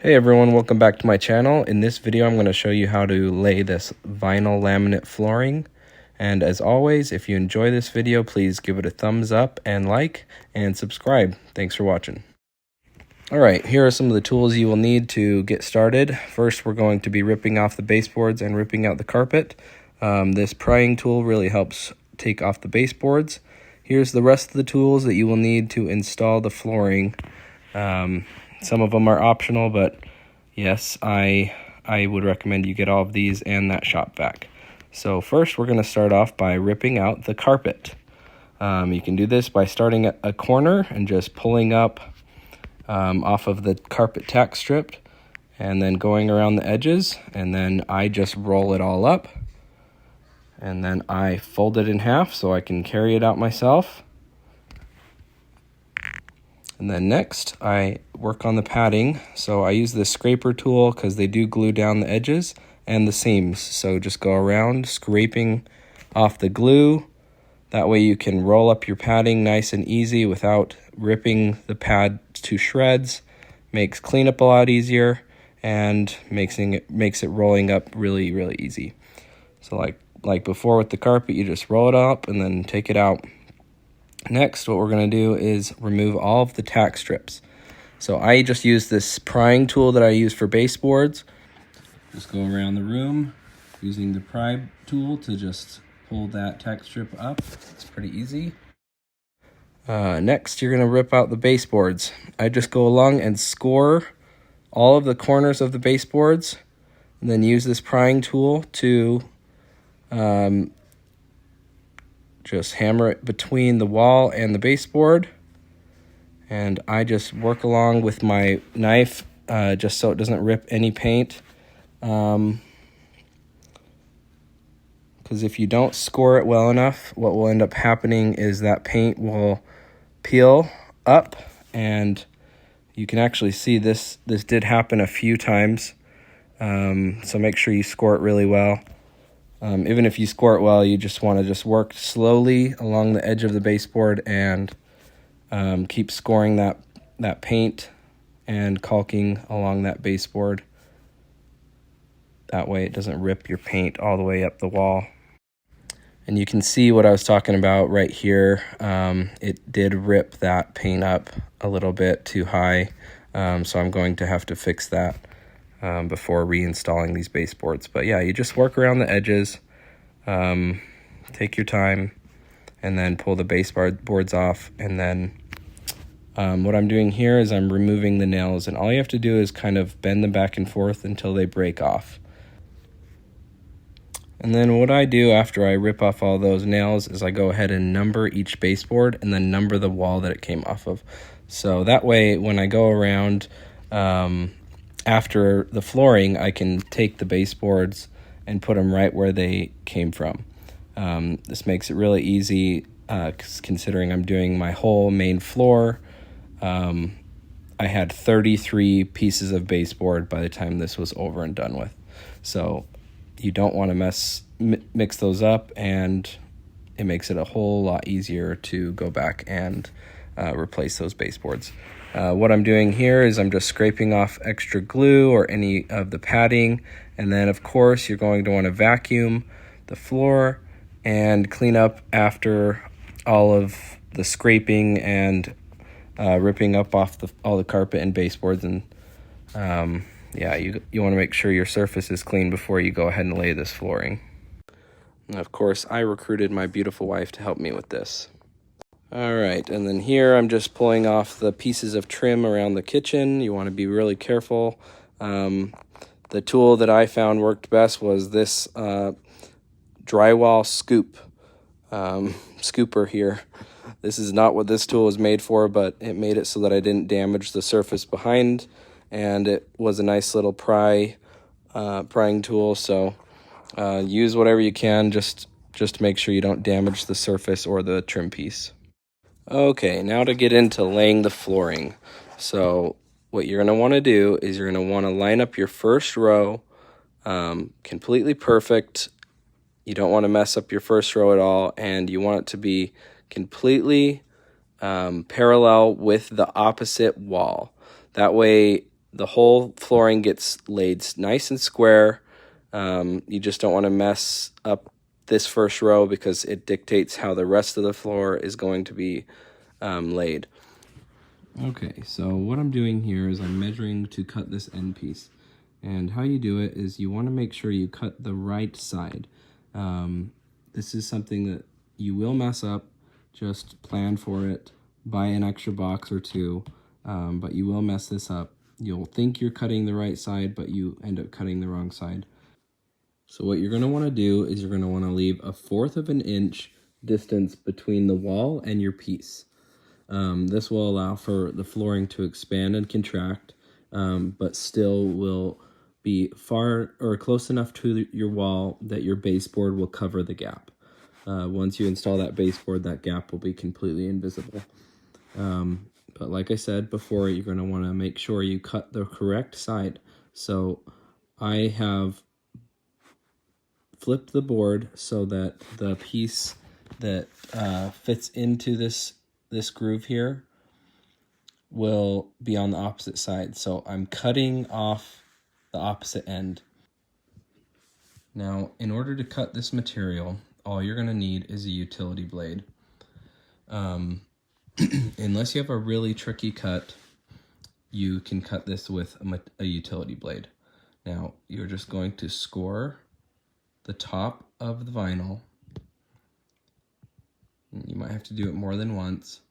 Hey everyone, welcome back to my channel. In this video, I'm going to show you how to lay this vinyl laminate flooring. And as always, if you enjoy this video, please give it a thumbs up and like and subscribe. Thanks for watching. All right, here are some of the tools you will need to get started. First, we're going to be ripping off the baseboards and ripping out the carpet. This prying tool really helps take off the baseboards. Here's the rest of the tools that you will need to install the flooring. Some of them are optional, but yes, I would recommend you get all of these and that shop vac. So first, we're going to start off by ripping out the carpet. You can do this by starting at a corner and just pulling up off of the carpet tack strip and then going around the edges, and then I just roll it all up and then I fold it in half so I can carry it out myself. And then next, I work on the padding. So I use the scraper tool because they do glue down the edges and the seams. So just go around scraping off the glue. That way you can roll up your padding nice and easy without ripping the pad to shreds. Makes cleanup a lot easier and makes it rolling up really, really easy. So like before with the carpet, you just roll it up and then take it out. Next, what we're going to do is remove all of the tack strips. So I just use this prying tool that I use for baseboards. Just go around the room using the pry tool to just pull that tack strip up. It's pretty easy. Next, you're going to rip out the baseboards. I just go along and score all of the corners of the baseboards and then use this prying tool to just hammer it between the wall and the baseboard, and I just work along with my knife just so it doesn't rip any paint, because if you don't score it well enough, what will end up happening is that paint will peel up, and you can actually see this did happen a few times, so make sure you score it really well. Even if you score it well, you just want to work slowly along the edge of the baseboard and keep scoring that paint and caulking along that baseboard. That way it doesn't rip your paint all the way up the wall. And you can see what I was talking about right here. It did rip that paint up a little bit too high, so I'm going to have to fix that before reinstalling these baseboards. But yeah, you just work around the edges, take your time, and then pull the baseboards off. And then what I'm doing here is I'm removing the nails, and all you have to do is kind of bend them back and forth until they break off. And then what I do after I rip off all those nails is I go ahead and number each baseboard and then number the wall that it came off of. So that way when I go around after the flooring, I can take the baseboards and put them right where they came from. This makes it really easy, considering I'm doing my whole main floor. I had 33 pieces of baseboard by the time this was over and done with. So you don't want to mix those up, and it makes it a whole lot easier to go back and replace those baseboards. What I'm doing here is I'm just scraping off extra glue or any of the padding, and then of course you're going to want to vacuum the floor and clean up after all of the scraping and ripping up off all the carpet and baseboards. And yeah, you want to make sure your surface is clean before you go ahead and lay this flooring. And of course, I recruited my beautiful wife to help me with this. All right, and then here I'm just pulling off the pieces of trim around the kitchen. You want to be really careful. The tool that I found worked best was this drywall scooper here. This is not what this tool was made for, but it made it so that I didn't damage the surface behind, and it was a nice little prying tool. So use whatever you can, just to make sure you don't damage the surface or the trim piece. Okay, now to get into laying the flooring. So what you're going to want to do is you're going to want to line up your first row completely perfect. You don't want to mess up your first row at all, and you want it to be completely parallel with the opposite wall. That way the whole flooring gets laid nice and square. You just don't want to mess up this first row because it dictates how the rest of the floor is going to be laid. Okay, so what I'm doing here is I'm measuring to cut this end piece. And how you do it is you want to make sure you cut the right side. This is something that you will mess up. Just plan for it. Buy an extra box or two, but you will mess this up. You'll think you're cutting the right side, but you end up cutting the wrong side. So what you're going to want to do is you're going to want to leave 1/4 of an inch distance between the wall and your piece. This will allow for the flooring to expand and contract, but still will be far or close enough to your wall that your baseboard will cover the gap. Once you install that baseboard, that gap will be completely invisible. But like I said before, you're going to want to make sure you cut the correct side. So I have flipped the board so that the piece that fits into this groove here will be on the opposite side. So I'm cutting off the opposite end. Now, in order to cut this material, all you're going to need is a utility blade. Unless you have a really tricky cut, you can cut this with a utility blade. Now, you're just going to score the top of the vinyl. You might have to do it more than once.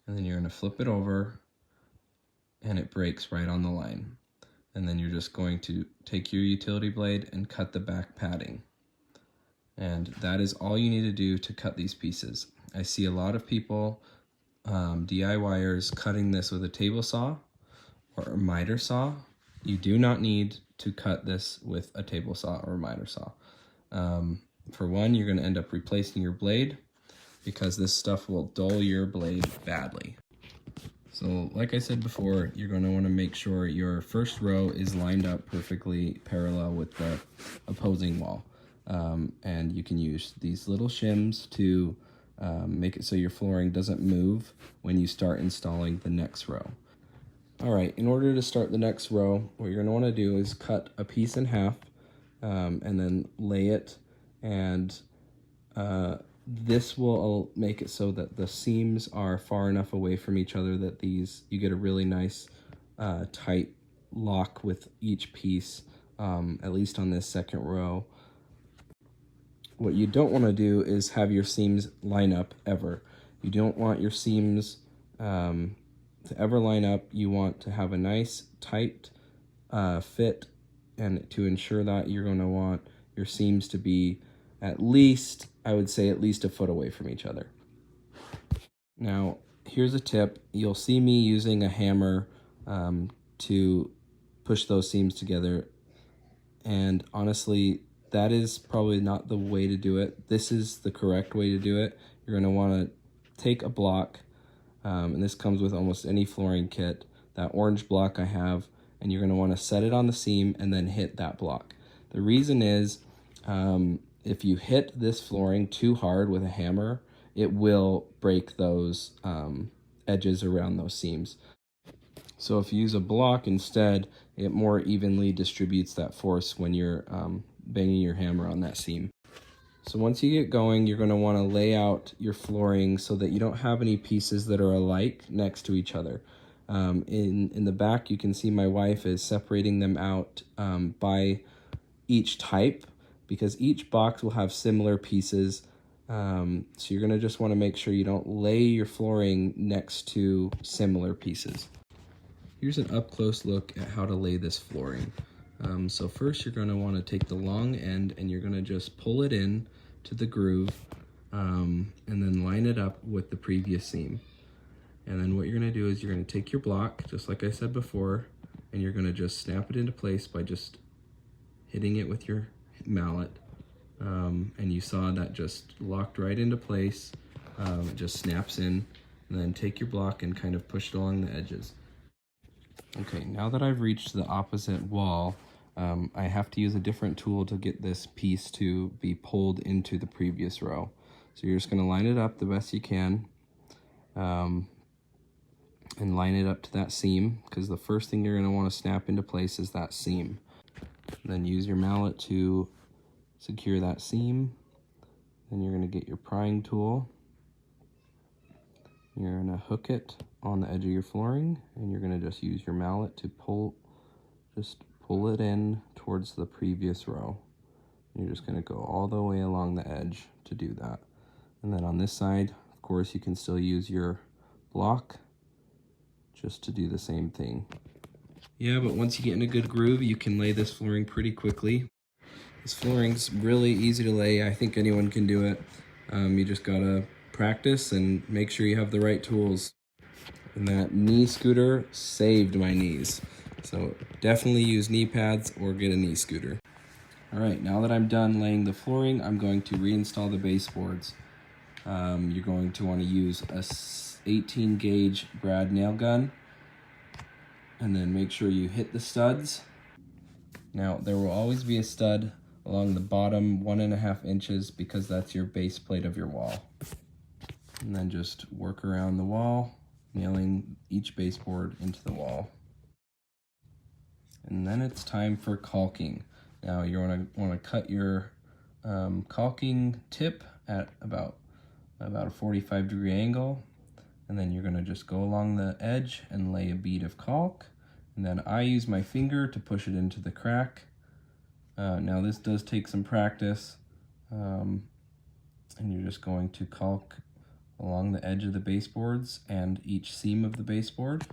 And then you're going to flip it over and it breaks right on the line. And then you're just going to take your utility blade and cut the back padding. And that is all you need to do to cut these pieces. I see a lot of people, DIYers, cutting this with a table saw or a miter saw. You do not need to cut this with a table saw or a miter saw. For one, you're going to end up replacing your blade because this stuff will dull your blade badly. So like I said before, you're going to want to make sure your first row is lined up perfectly parallel with the opposing wall. And you can use these little shims to make it so your flooring doesn't move when you start installing the next row. All right, in order to start the next row, what you're going to want to do is cut a piece in half and then lay it, and this will make it so that the seams are far enough away from each other that you get a really nice tight lock with each piece, at least on this second row. What you don't want to do is have your seams line up ever. You don't want your seams to ever line up. You want to have a nice tight fit, and to ensure that, you're going to want your seams to be at least, I would say, at least a foot away from each other. Now, here's a tip. You'll see me using a hammer to push those seams together, and honestly, that is probably not the way to do it. This is the correct way to do it. You're going to want to take a block, and this comes with almost any flooring kit, that orange block I have, and you're going to want to set it on the seam and then hit that block. The reason is, if you hit this flooring too hard with a hammer, it will break those edges around those seams. So if you use a block instead, it more evenly distributes that force when you're banging your hammer on that seam. So once you get going, you're going to want to lay out your flooring so that you don't have any pieces that are alike next to each other. In the back, you can see my wife is separating them out by each type, because each box will have similar pieces. So you're going to just want to make sure you don't lay your flooring next to similar pieces. Here's an up-close look at how to lay this flooring. So first, you're going to want to take the long end and you're going to just pull it in to the groove, and then line it up with the previous seam. And then what you're going to do is you're going to take your block, just like I said before, and you're going to just snap it into place by just hitting it with your mallet. And you saw that just locked right into place. It just snaps in, and then take your block and kind of push it along the edges. Okay, now that I've reached the opposite wall, I have to use a different tool to get this piece to be pulled into the previous row. So you're just going to line it up the best you can. and line it up to that seam, because the first thing you're going to want to snap into place is that seam. And then use your mallet to secure that seam. Then you're going to get your prying tool. You're going to hook it on the edge of your flooring, and you're going to just use your mallet to pull it in towards the previous row. You're just going to go all the way along the edge to do that. And then on this side, of course, you can still use your block just to do the same thing. Yeah, but once you get in a good groove, you can lay this flooring pretty quickly. This flooring's really easy to lay. I think anyone can do it. You just gotta practice and make sure you have the right tools. And that knee scooter saved my knees. So definitely use knee pads or get a knee scooter. All right, now that I'm done laying the flooring, I'm going to reinstall the baseboards. You're going to want to use a 18 gauge brad nail gun, and then make sure you hit the studs. Now there will always be a stud along the bottom 1.5 inches because that's your base plate of your wall. And then just work around the wall, nailing each baseboard into the wall. And then it's time for caulking. Now you want to cut your caulking tip at about a 45-degree angle, and then you're going to just go along the edge and lay a bead of caulk, and then I use my finger to push it into the crack. Now this does take some practice, and you're just going to caulk along the edge of the baseboards and each seam of the baseboard.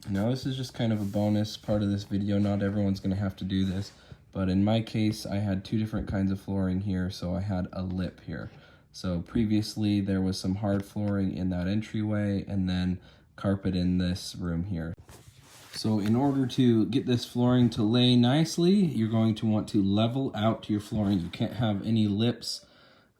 Now this is just kind of a bonus part of this video. Not everyone's going to have to do this, but in my case I had 2 different kinds of flooring here, so I had a lip here. So previously there was some hard flooring in that entryway and then carpet in this room here. So in order to get this flooring to lay nicely, you're going to want to level out your flooring. You can't have any lips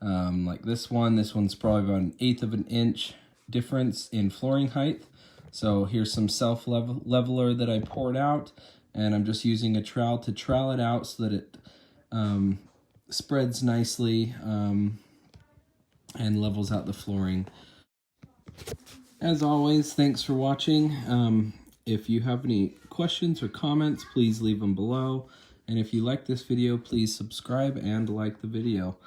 like this one. This one's probably about 1/8 of an inch difference in flooring height. So here's some self-leveler that I poured out, and I'm just using a trowel to trowel it out so that it spreads nicely and levels out the flooring. As always, thanks for watching. If you have any questions or comments, please leave them below. And if you like this video, please subscribe and like the video.